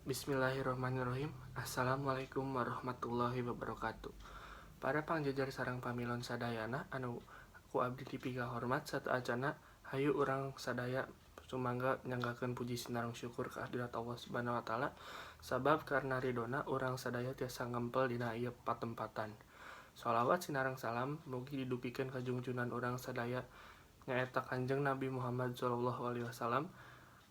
Bismillahirrahmanirrahim. Assalamualaikum warahmatullahi wabarakatuh. Para pangjajar sareng pamilon sadayana anu ku abdi dipiga hormat satu acana hayu urang sadaya sumangga nyanggakeun puji sinareng syukur kehadirat Allah Subhanahu wa taala sabab karena ridona urang sadaya tiasa ngempel dina ieu patempatan. Shalawat sinareng salam mugi didupikeun ka junjunan urang sadaya nyaeta Kanjeng Nabi Muhammad sallallahu alaihi wasallam,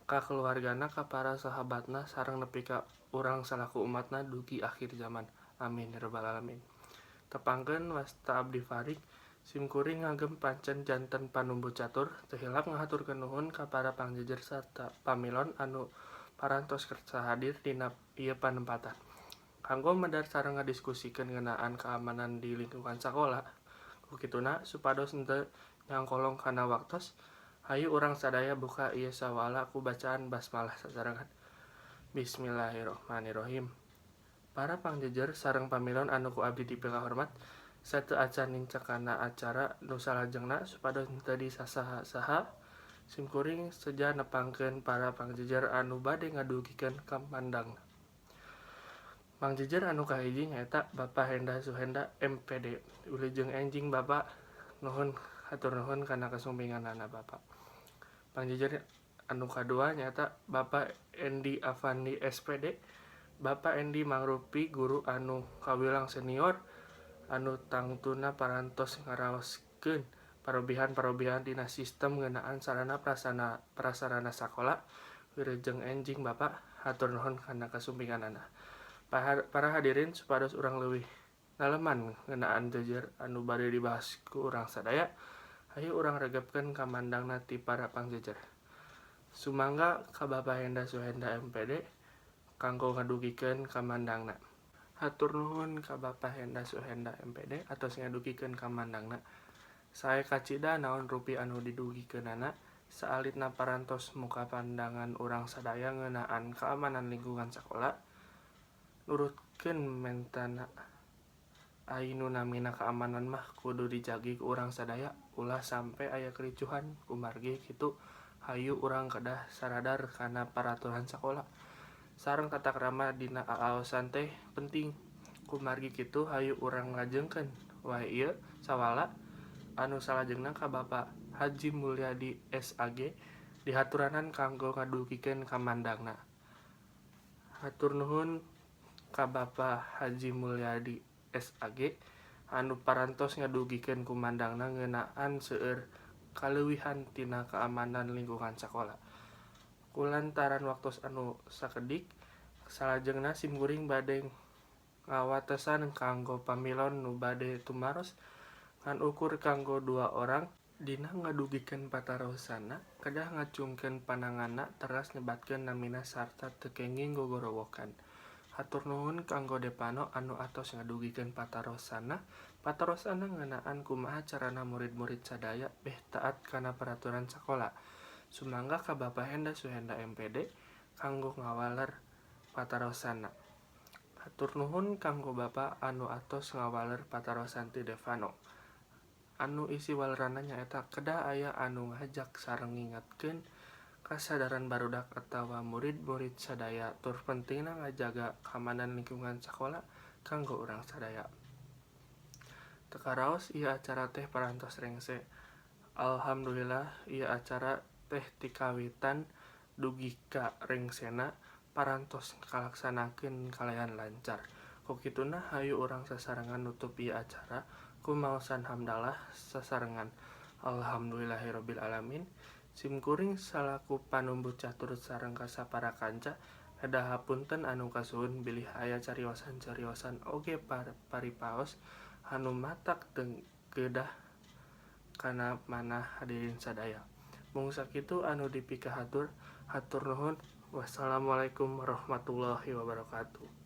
ka keluargana, ka para sahabatna, sareng nepi ka urang salaku umatna dugi akhir zaman. Amin ya rabbal alamin. Tepangkeun wasta abdi Farik simkuring ngagem pancen janten panumbu catur teu hilap ngahaturkeun nuhun ka para pangjajar sarta pamilon anu parantos kersa hadir dina ieu panempatan. Kanggo medar sareng ngadiskusikeun ngeunaan keamanan di lingkungan sakola, kukituna supados henteu nyangkolong kana waktos, hayu urang sadaya buka ieu sawala ku bacaan basmalah sasarengan. Bismillahirrahmanirrahim. Para pangjajar sareng pamilon anu ku abdi dipilih hormat, sateu acan nincakana acara nu salajengna supados henteu disasaha-saha, simkuring seja nepangkeun para pangjajar anu bade ngadugikeun kamandangna. Pangjajar anu kahiji nyaeta Bapak Henda Suhenda MPD. Wilujeng enjing Bapak, nuhun hatur nuhun kana kasumpinganana Bapak. Pangjajar anu kadua nyaeta Bapak Endi Afandi SPD. Bapak Endi mangrupi guru anu kawilang senior anu tangtuna parantos ngaraoskeun parobihan-parobihan dina sistem ngeunaan sarana prasarana sakola. Wilujeng enjing Bapak, hatur nuhun kana kasumpinganana. Para hadirin supados urang leuwih naleman ngeunaan jajar anu bade dibahas ku urang sadaya, hayu urang regepkeun kamandangna ti para pangjajar. Sumangga ka Bapak Henda Suhenda MPD kanggo ngadugikeun kamandangna. Hatur nuhun ka Bapak Henda Suhenda MPD atos ngadugikeun kamandangna. Sae kacida naon rupi anu didugikeunana saalitna parantos muka pandangan urang sadaya ngeunaan keamanan lingkungan sakola. Nurutkeun mentana ainu namina keamanan mah kudu dijagi ku urang sadaya ulah sampe aya kericuhan. Kumargi kitu hayu urang kedah saradar kana paraturan sakola sareng tata krama dina aaosan teh penting. Kumargi kitu hayu urang ngajengkeun wae ieu sawala anu salajengna ka Bapak Haji Mulyadi SAG dihaturanan kanggo ngadugikeun kamandangna. Hatur nuhun ka Bapak Haji Mulyadi SAG anu parantos ngadugikeun kumandangna ngeunaan seueur kaleuwihan tina keamanan lingkungan sakola. Kulantaran waktos anu sakedik, salajengna simkuring bade ngawatesan kanggo pamilon nu bade tumaros ngan ukur kanggo 2 orang dina ngadugikeun patarosana kedah ngacungkeun pananganna teras nyebatkeun namina sarta teu kenging gogorowokan. Hatur nuhun kanggo Depano anu atos ngadugikeun patarosana ngeunaan kumaha carana murid-murid sadaya beh taat kana peraturan sakola. Sumangga ka Bapak Henda Suhenda MPD kanggo ngawaler patarosana. Hatur nuhun kanggo Bapak anu atos ngawaler patarosan ti Depano. Anu isi walerana nyaeta kedah aya anu ngajak sareng ngingetkeun kasadaran barudak atawa murid-murid sadaya tur pentingna ngajaga keamanan lingkungan sakola kanggo urang sadaya. Teu karaos ieu acara teh parantos rengse. Alhamdulillah ieu acara teh ti kawitan dugi ka rengsena parantos kalaksanakeun kalayan lancar. Kukituna hayu urang sasarengan nutup ieu acara ku maosan hamdalah sasarengan. Alhamdulillahirabbil alamin. Simkuring salaku panumbu catur sareng kasapara kanca kedah hapunten anu kasuhun bilih aya cariosan-cariosan oge paripaos anu matak teu kedah kana manah hadirin sadaya. Mung sakitu anu dipikahatur, hatur nuhun. Wassalamualaikum warahmatullahi wabarakatuh.